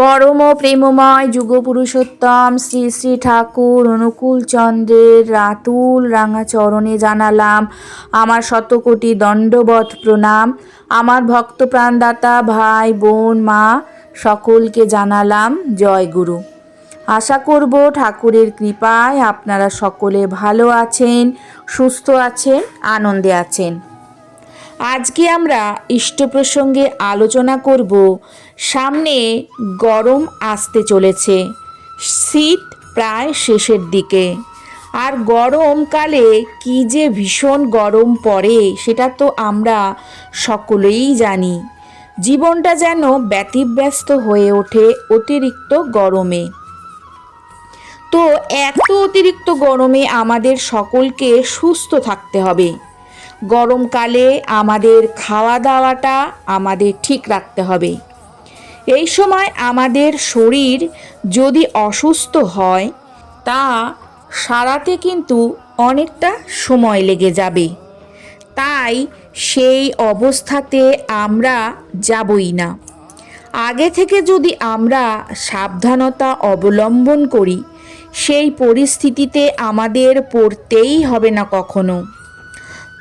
পরম প্রেমময় যুগপুরুষোত্তম শ্রী শ্রী ঠাকুর অনুকূল চন্দ্রের রাতুল রাঙা চরণে জানালাম আমার শতকোটি দণ্ডবৎ প্রণাম। আমার ভক্ত প্রাণদাতা ভাই বোন মা সকলকে জানালাম জয় গুরু। আশা করব ঠাকুরের কৃপায় আপনারা সকলে ভালো আছেন, সুস্থ আছেন, আনন্দে আছেন। আজকে আমরা ইষ্ট প্রসঙ্গে আলোচনা করব। সামনে গরম আসতে চলেছে, শীত প্রায় শেষের দিকে, আর গরমকালে কি যে ভীষণ গরম পড়ে সেটা তো আমরা সকলেই জানি। জীবনটা যেন ব্যতিব্যস্ত হয়ে ওঠে অতিরিক্ত গরমে। তো এত অতিরিক্ত গরমে আমাদের সকলকে সুস্থ থাকতে হবে। গরমকালে আমাদের খাওয়া দাওয়াটা আমাদের ঠিক রাখতে হবে। এই সময় আমাদের শরীর যদি অসুস্থ হয় তা সারাতে কিন্তু অনেকটা সময় লেগে যাবে। তাই সেই অবস্থাতে আমরা যাবই না। আগে থেকে যদি আমরা সাবধানতা অবলম্বন করি সেই পরিস্থিতিতে আমাদের পড়তেই হবে না কখনো।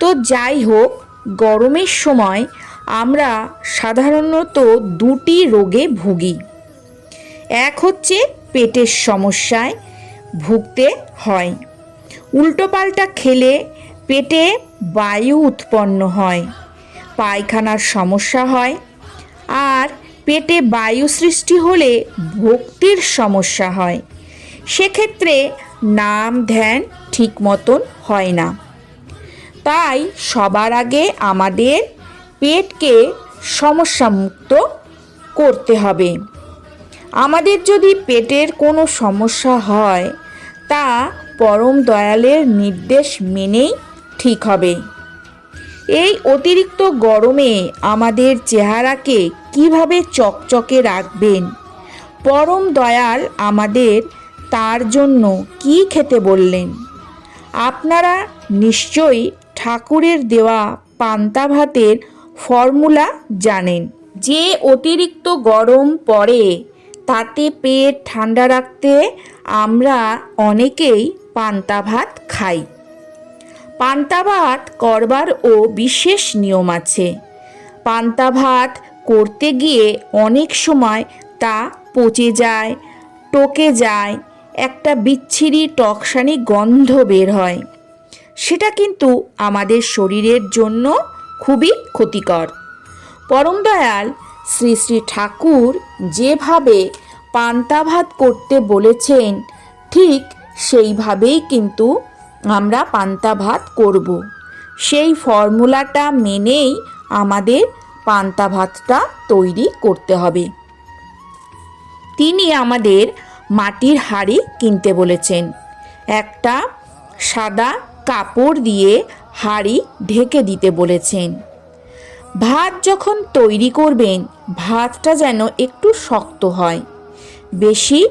তো যাই হোক, গরমের সময় আমরা সাধারণত দুটি রোগে ভুগি। এক হচ্ছে পেটের সমস্যায় ভুগতে হয়। উল্টোপাল্টা খেলে পেটে বায়ু উৎপন্ন হয়, পায়খানার সমস্যা হয়, আর পেটে বায়ু সৃষ্টি হলে ভক্তির সমস্যা হয়। সেক্ষেত্রে নাম ধ্যান ঠিক মতন হয় না। তাই সবার আগে আমাদের পেটকে সমস্যামুক্ত করতে হবে। আমাদের যদি পেটের কোনো সমস্যা হয় তা পরম দয়ালের নির্দেশ মেনেই ঠিক হবে। এই অতিরিক্ত গরমে আমাদের চেহারাকে কিভাবে চকচকে রাখবেন, পরম দয়াল আমাদের তার জন্য কি খেতে বললেন। আপনারা নিশ্চয়ই ঠাকুরের দেওয়া পান্তা ভাতের ফর্মুলা জানেন। যে অতিরিক্ত গরম পড়ে তাতে পেট ঠান্ডা রাখতে আমরা অনেকেই পান্তা ভাত খাই। পান্তা ভাত করবার ও বিশেষ নিয়ম আছে। পান্তা ভাত করতে গিয়ে অনেক সময় তা পচে যায়, টকে যায়, একটা বিচ্ছিরি টকসানি গন্ধ বের হয়। সেটা কিন্তু আমাদের শরীরের জন্য খুবই ক্ষতিকর। পরম দয়াল শ্রী শ্রী ঠাকুর যেভাবে পান্তা ভাত করতে বলেছেন ঠিক সেইভাবেই কিন্তু আমরা পান্তা ভাত করব। সেই ফর্মুলাটা মেনেই আমাদের পান্তা ভাতটা তৈরি করতে হবে। তিনি আমাদের মাটির হাঁড়ি কিনতে বলেছেন। একটা সাদা কাপড় দিয়ে হাঁড়ি ঢেকে দিতে বলেছেন। ভাত যখন তৈরি করবেন ভাতটা যেন একটু শক্ত হয়, বেশি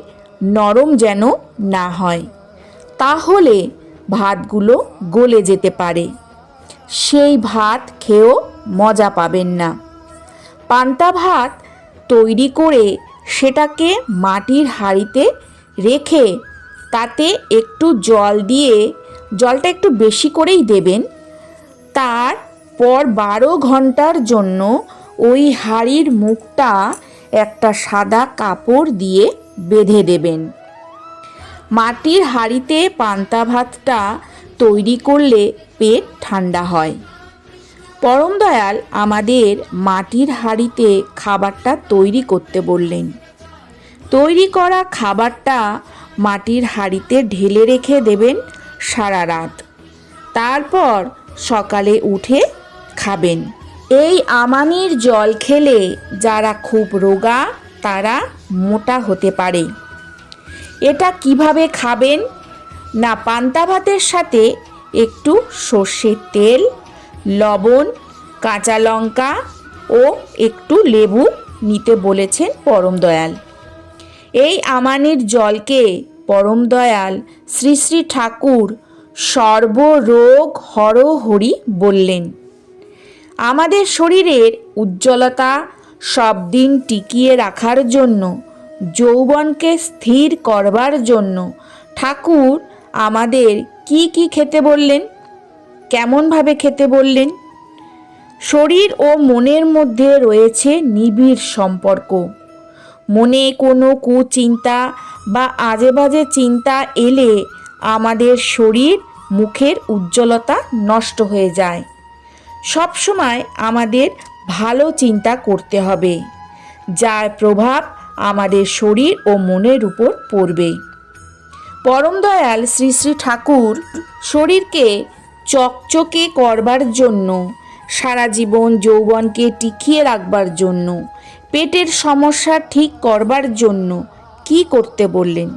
নরম যেন না হয়, তাহলে ভাতগুলো গলে যেতে পারে। সেই ভাত খেয়েও মজা পাবেন না। পান্তা ভাত তৈরি করে সেটাকে মাটির হাঁড়িতে রেখে তাতে একটু জল দিয়ে, জলটা একটু বেশি করেই দেবেন, তারপর 12 ঘন্টার জন্য ওই হাঁড়ির মুখটা একটা সাদা কাপড় দিয়ে বেঁধে দেবেন। মাটির হাঁড়িতে পান্তা ভাতটা তৈরি করলে পেট ঠান্ডা হয়। পরম দয়াল আমাদের মাটির হাঁড়িতে খাবারটা তৈরি করতে বললেন। তৈরি করা খাবারটা মাটির হাঁড়িতে ঢেলে রেখে দেবেন সারা রাত, তারপর সকালে উঠে খাবেন। এই আমানির জল খেলে যারা খুব রোগা তারা মোটা হতে পারে। এটা কিভাবে খাবেন না, পান্তা ভাতের সাথে একটু সর্ষের তেল, লবণ, কাঁচা লঙ্কা ও একটু লেবু নিতে বলেছেন পরম দয়াল। এই আমানির জলকে পরম দয়াল শ্রী শ্রী ঠাকুর সর্বরোগ হরহরি বললেন। আমাদের শরীরের উজ্জ্বলতা সব দিন টিকিয়ে রাখার জন্য যৌবনকে স্থির করবার জন্য ঠাকুর আমাদের কি কি খেতে বললেন, কেমনভাবে খেতে বললেন? শরীর ও মনের মধ্যে রয়েছে নিবিড় সম্পর্ক। মনে কোনো কুচিন্তা বা আজে বাজে চিন্তা এলে আমাদের শরীর মুখের উজ্জ্বলতা নষ্ট হয়ে যায়। সবসময় আমাদের ভালো চিন্তা করতে হবে, যার প্রভাব আমাদের শরীর ও মনের উপর পড়বে। পরম দয়াল শ্রী শ্রী ঠাকুর শরীরকে চকচকে করবার জন্য, সারা জীবন যৌবনকে টিকিয়ে রাখবার জন্য, পেটের সমস্যা ঠিক করবার জন্য কি করতে বললেন?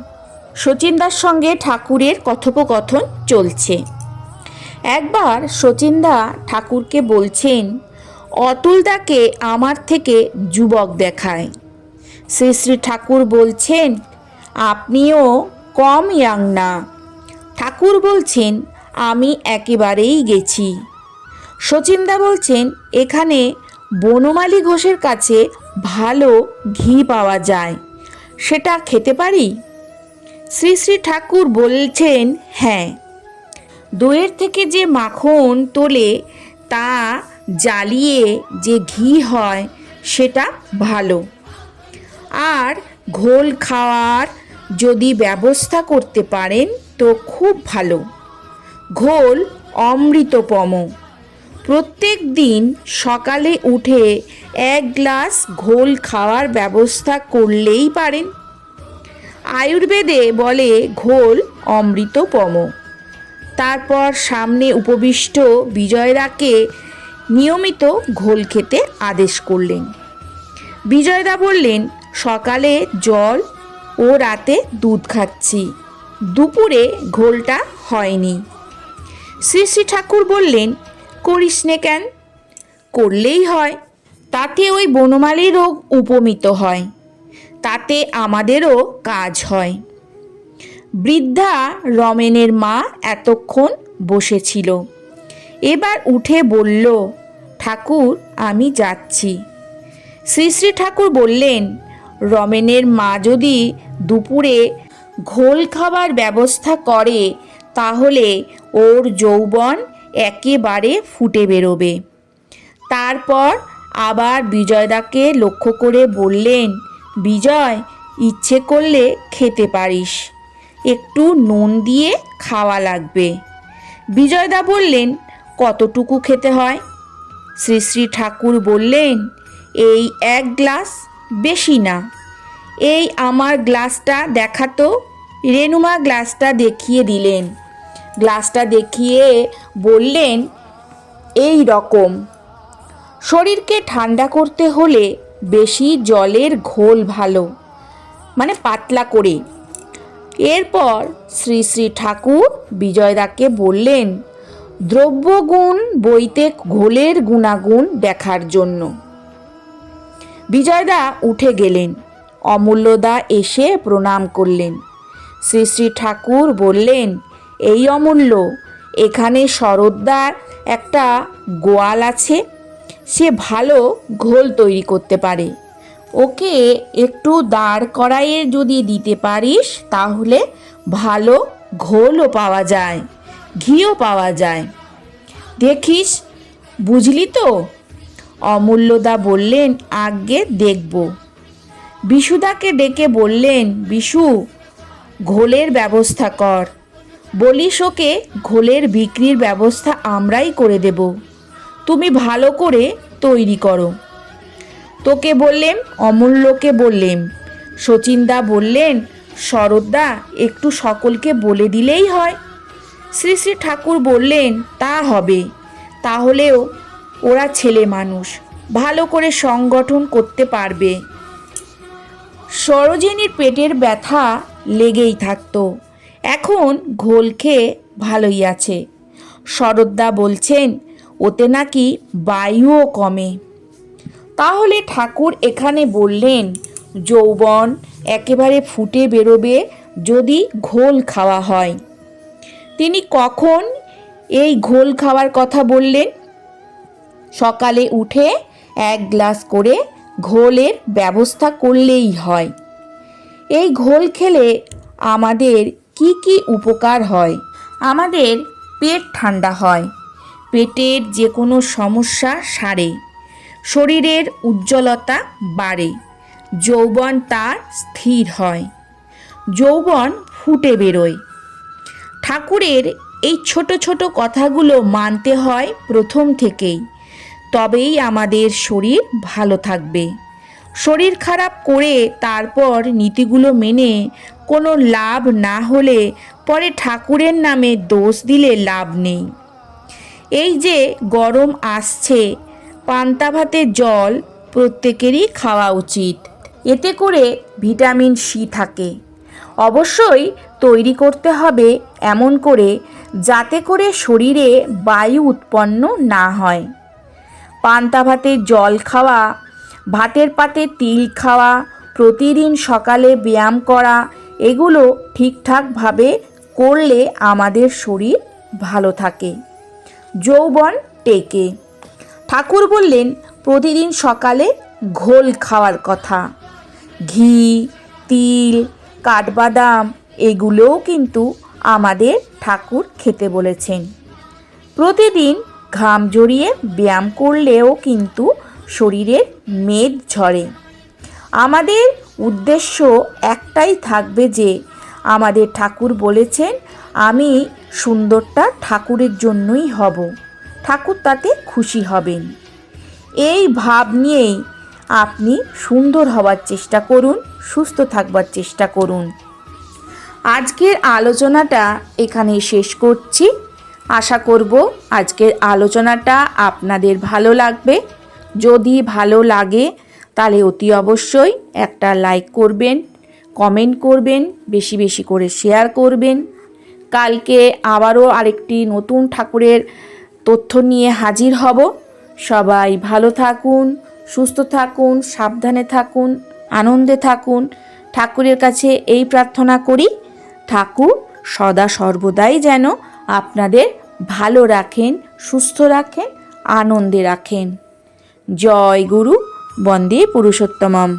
শচীনদার সঙ্গে ঠাকুরের কথোপকথন চলছে। একবার শচীনদা ঠাকুরকে বলছেন, অতুলদাকে আমার থেকে যুবক দেখায়। শ্রী শ্রী ঠাকুর বলছেন, আপনিও কম ইয়াং না। ঠাকুর বলছেন, আমি একেবারেই গেছি। শচীনদা বলছেন, এখানে বনমালী ঘোষের কাছে ভালো ঘি পাওয়া যায়, সেটা খেতে পারি? শ্রী শ্রী ঠাকুর বলছেন, হ্যাঁ। দইয়ের থেকে যে মাখন তোলে তা জ্বালিয়ে যে ঘি হয় সেটা ভালো। আর ঘোল খাওয়ার যদি ব্যবস্থা করতে পারেন তো খুব ভালো। ঘোল অমৃতপম। প্রত্যেক দিন সকালে উঠে 1 গ্লাস ঘোল খাওয়ার ব্যবস্থা করলেই পারেন। আয়ুর্বেদে বলে ঘোল অমৃতপম। তারপর সামনে উপবিষ্ট বিজয়দাকে নিয়মিত ঘোল খেতে আদেশ করলেন। বিজয়দা বললেন, সকালে জল ও রাতে দুধ খাচ্ছি, দুপুরে ঘোলটা হয়নি। শ্রী শ্রী ঠাকুর বললেন, করিস নে কেন? করলেই হয়, তাতে ওই বনমালী রোগ উপমিত হয়, তাতে আমাদেরও কাজ হয়। বৃদ্ধা রমেনের মা এতক্ষণ বসেছিল, এবার উঠে বলল, ঠাকুর আমি যাচ্ছি। শ্রী শ্রী ঠাকুর বললেন, রমেনের মা যদি দুপুরে ঘোল খাবার ব্যবস্থা করে তাহলে ওর যৌবন একেবারে ফুটে বেরোবে। তারপর আবার বিজয়দাকে লক্ষ্য করে বললেন, বিজয়, ইচ্ছে করলে খেতে পারিস, একটু নুন দিয়ে খাওয়া লাগবে। বিজয়দা বললেন, কতটুকু খেতে হয়? শ্রী শ্রী ঠাকুর বললেন, এই 1 গ্লাস, বেশি না। এই আমার গ্লাসটা দেখাতো। রেনুমা গ্লাসটা দেখিয়ে দিলেন। গ্লাসটা দেখিয়ে বললেন, এই রকম। শরীরকে ঠান্ডা করতে হলে বেশি জলের ঘোল ভালো, মানে পাতলা করে। এরপর শ্রী শ্রী ঠাকুর বিজয়দাকে বললেন, দ্রব্যগুণ বইতে ঘোলের গুণাগুণ দেখার জন্য। বিজয়দা উঠে গেলেন। অমূল্যদা এসে প্রণাম করলেন। শ্রী শ্রী ঠাকুর বললেন, এই অমূল্য, এখানে শরৎদার একটা গোয়াল আছে, সে ভালো ঘোল তৈরি করতে পারে। ওকে একটু দাঁড় করাইয়ে যদি দিতে পারিস তাহলে ভালো ঘোলও পাওয়া যায়, ঘিও পাওয়া যায়। দেখিস, বুঝলি তো? অমূল্যদা বললেন, আজ্ঞে দেখব। বিশুদাকে ডেকে বললেন, বিশু, ঘোলের ব্যবস্থা কর। বলিস ওকে ঘোলের বিক্রির ব্যবস্থা আমরাই করে দেব, তুমি ভালো করে তৈরি করো। তোকে বললেম, অমূল্যকে বললেম। শচীনদা বললেন, শরৎদা একটু সকলকে বলে দিলেই হয়। শ্রী শ্রী ঠাকুর বললেন, তা হবে, তাহলেও ওরা ছেলে মানুষ, ভালো করে সংগঠন করতে পারবে। সরোজিনীর পেটের ব্যথা লেগেই থাকতো, এখন ঘোল খেয়ে ভালোই আছে। শরৎদা বলছেন ওতে নাকি বায়ুও কমে। তাহলে ঠাকুর এখানে বললেন, যৌবন একেবারে ফুটে বেরোবে যদি ঘোল খাওয়া হয়। তিনি কখন এই ঘোল খাওয়ার কথা বললেন? সকালে উঠে 1 গ্লাস করে ঘোলের ব্যবস্থা করলেই হয়। এই ঘোল খেলে আমাদের কি কি উপকার হয়? আমাদের পেট ঠান্ডা হয়, পেটের যে কোনো সমস্যা সারে, শরীরের উজ্জ্বলতা বাড়ে, যৌবন তার স্থির হয়, যৌবন ফুটে বেরোয়। ঠাকুরের এই ছোট ছোট কথাগুলো মানতে হয় প্রথম থেকেই, তবেই আমাদের শরীর ভালো থাকবে। শরীর খারাপ করে তারপর নীতিগুলো মেনে কোনো লাভ না হলে পরে ঠাকুরের নামে দোষ দিলে লাভ নেই। এই যে গরম আসছে, পান্তা ভাতের জল প্রত্যেকেরই খাওয়া উচিত। এতে করে ভিটামিন সি থাকে। অবশ্যই তৈরি করতে হবে এমন করে যাতে করে শরীরে বায়ু উৎপন্ন না হয়। পান্তা ভাতের জল খাওয়া, ভাতের পাতে তিল খাওয়া, প্রতিদিন সকালে ব্যায়াম করা, এগুলো ঠিকঠাকভাবে করলে আমাদের শরীর ভালো থাকে, যৌবন টেকে। ঠাকুর বললেন প্রতিদিন সকালে ঘোল খাওয়ার কথা। ঘি, তিল, কাঠবাদাম এগুলোও কিন্তু আমাদের ঠাকুর খেতে বলেছেন। প্রতিদিন ঘাম জড়িয়ে ব্যায়াম করলেও কিন্তু শরীরের মেদ ঝরে। আমাদের উদ্দেশ্য একটাই থাকবে যে আমাদের ঠাকুর বলেছেন আমি সুন্দরটা ঠাকুরের জন্যই হব, ঠাকুর তাতে খুশি হবেন। এই ভাব নিয়েই আপনি সুন্দর হওয়ার চেষ্টা করুন, সুস্থ থাকবার চেষ্টা করুন। আজকের আলোচনাটা এখানেই শেষ করছি। আশা করব আজকের আলোচনাটা আপনাদের ভালো লাগবে। যদি ভালো লাগে তাহলে অতি অবশ্যই একটা লাইক করবেন, কমেন্ট করবেন, বেশি বেশি করে শেয়ার করবেন। কালকে আবারও আরেকটি নতুন ঠাকুরের তথ্য নিয়ে হাজির হব। সবাই ভালো থাকুন, সুস্থ থাকুন, সাবধানে থাকুন, আনন্দে থাকুন। ঠাকুরের কাছে এই প্রার্থনা করি, ঠাকুর সদা সর্বদাই যেন আপনাদের ভালো রাখেন, সুস্থ রাখেন, আনন্দে রাখেন। জয় গুরু, বন্দে পুরুষোত্তমম।